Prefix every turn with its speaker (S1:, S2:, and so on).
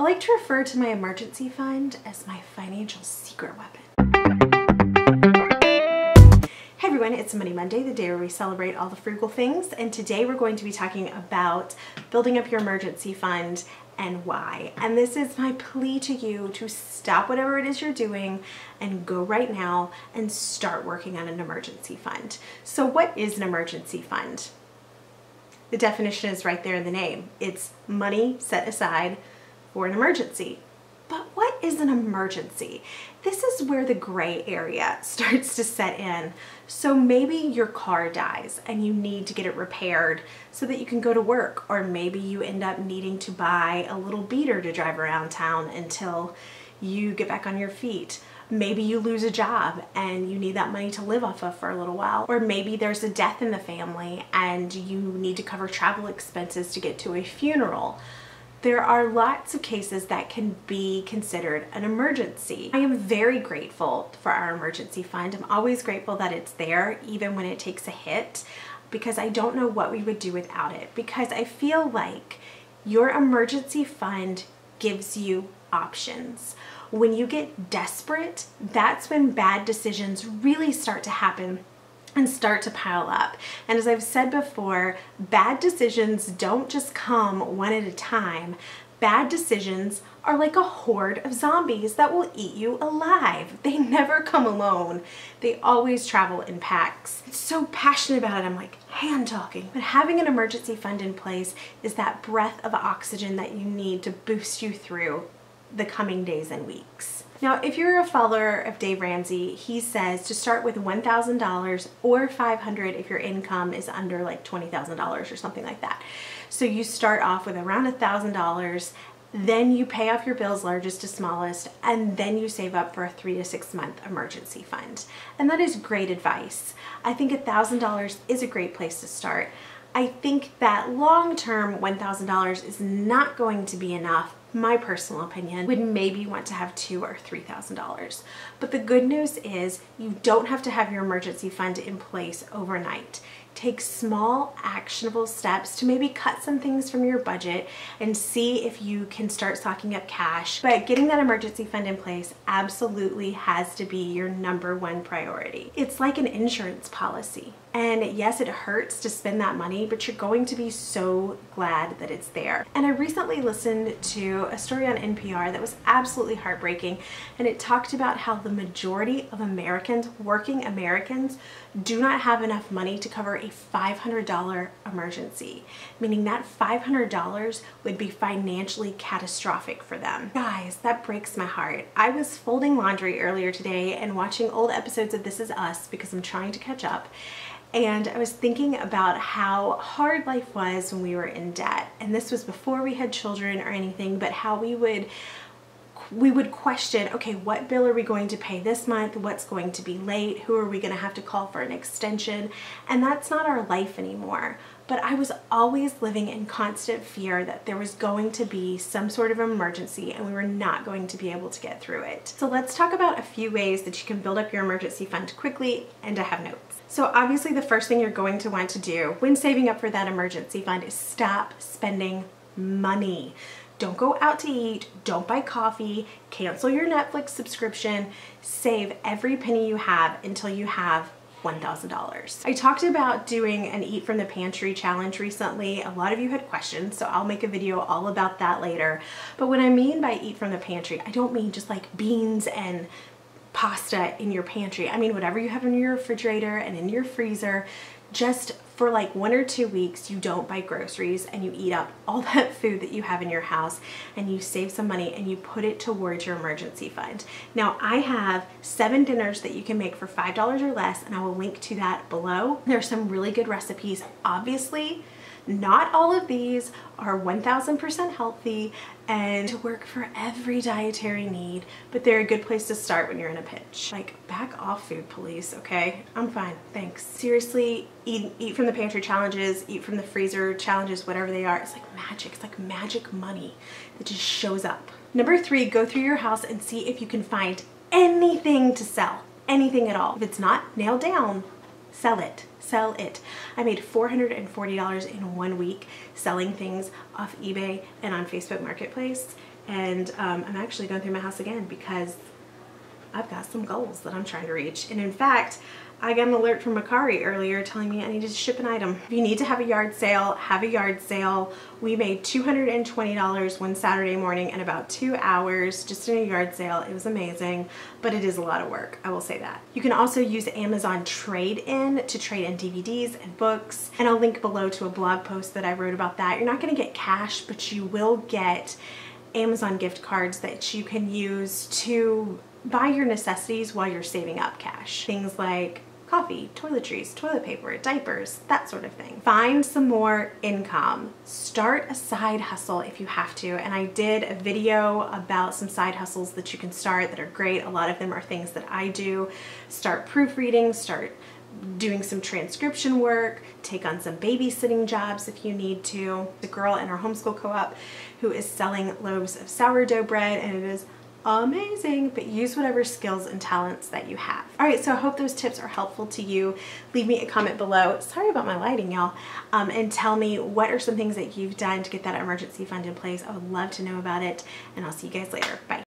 S1: I like to refer to my emergency fund as my financial secret weapon. Hey everyone, it's Money Monday, the day where we celebrate all the frugal things, and today we're going to be talking about building up your emergency fund and why. And this is my plea to you to stop whatever it is you're doing and go right now and start working on an emergency fund. So what is an emergency fund? The definition is right there in the name. It's money set aside for an emergency. But what is an emergency? This is where the gray area starts to set in. So maybe your car dies and you need to get it repaired so that you can go to work, or maybe you end up needing to buy a little beater to drive around town until you get back on your feet. Maybe you lose a job and you need that money to live off of for a little while. Or maybe there's a death in the family and you need to cover travel expenses to get to a funeral. There are lots of cases that can be considered an emergency. I am very grateful for our emergency fund. I'm always grateful that it's there, even when it takes a hit, because I don't know what we would do without it. Because I feel like your emergency fund gives you options. When you get desperate, that's when bad decisions really start to happen and start to pile up. And as I've said before, bad decisions don't just come one at a time. Bad decisions are like a horde of zombies that will eat you alive. They never come alone. They always travel in packs. I'm so passionate about it, I'm like hand talking. But having an emergency fund in place is that breath of oxygen that you need to boost you through the coming days and weeks. Now, if you're a follower of Dave Ramsey, he says to start with $1,000 or $500 if your income is under like $20,000 or something like that. So you start off with around $1,000, then you pay off your bills largest to smallest, and then you save up for a 3 to 6 month emergency fund. And that is great advice. I think $1,000 is a great place to start. I think that long-term $1,000 is not going to be enough. My personal opinion would maybe want to have $2,000 or $3,000. But the good news is you don't have to have your emergency fund in place overnight. Take small, actionable steps to maybe cut some things from your budget and see if you can start stocking up cash. But getting that emergency fund in place absolutely has to be your #1 priority. It's like an insurance policy. And yes, it hurts to spend that money, but you're going to be so glad that it's there. And I recently listened to a story on NPR that was absolutely heartbreaking, and it talked about how the majority of Americans, working Americans, do not have enough money to cover a $500 emergency, meaning that $500 would be financially catastrophic for them. Guys, that breaks my heart. I was folding laundry earlier today and watching old episodes of This Is Us because I'm trying to catch up. And I was thinking about how hard life was when we were in debt. And this was before we had children or anything, but how we would question, okay, what bill are we going to pay this month? What's going to be late? Who are we going to have to call for an extension? And that's not our life anymore. But I was always living in constant fear that there was going to be some sort of emergency and we were not going to be able to get through it. So let's talk about a few ways that you can build up your emergency fund quickly and to have notes. So obviously the first thing you're going to want to do when saving up for that emergency fund is stop spending money. Don't go out to eat, don't buy coffee, cancel your Netflix subscription, save every penny you have until you have $1,000. I talked about doing an Eat from the Pantry challenge recently. A lot of you had questions, so I'll make a video all about that later. But what I mean by Eat from the Pantry, I don't mean just like beans and pasta in your pantry. I mean whatever you have in your refrigerator and in your freezer. Just for like 1 or 2 weeks, you don't buy groceries and you eat up all that food that you have in your house and you save some money and you put it towards your emergency fund. Now I have 7 dinners that you can make for $5 or less, and I will link to that below. There are some really good recipes. Obviously, not all of these are 1000% healthy and to work for every dietary need, but they're a good place to start when you're in a pinch. Like, back off, food police, okay? I'm fine, thanks. Seriously, eat from the pantry challenges, eat from the freezer challenges, whatever they are, it's like magic. It's like magic money that just shows up. #3, go through your house and see if you can find anything to sell, anything at all. If it's not nailed down, sell it. Sell it. I made $440 in 1 week selling things off eBay and on Facebook Marketplace, And I'm actually going through my house again because I've got some goals that I'm trying to reach. And in fact, I got an alert from Macari earlier telling me I needed to ship an item. If you need to have a yard sale, have a yard sale. We made $220 one Saturday morning in about 2 hours just in a yard sale. It was amazing, but it is a lot of work, I will say that. You can also use Amazon Trade-In to trade in DVDs and books, and I'll link below to a blog post that I wrote about that. You're not gonna get cash, but you will get Amazon gift cards that you can use to buy your necessities while you're saving up cash. Things like coffee, toiletries, toilet paper, diapers, that sort of thing. Find some more income. Start a side hustle if you have to. And I did a video about some side hustles that you can start that are great. A lot of them are things that I do. Start proofreading, start doing some transcription work, take on some babysitting jobs if you need to. The girl in our homeschool co-op who is selling loaves of sourdough bread, and it is amazing, but use whatever skills and talents that you have. All right, so I hope those tips are helpful to you. Leave me a comment below. Sorry about my lighting, y'all. And tell me what are some things that you've done to get that emergency fund in place. I would love to know about it, and I'll see you guys later. Bye.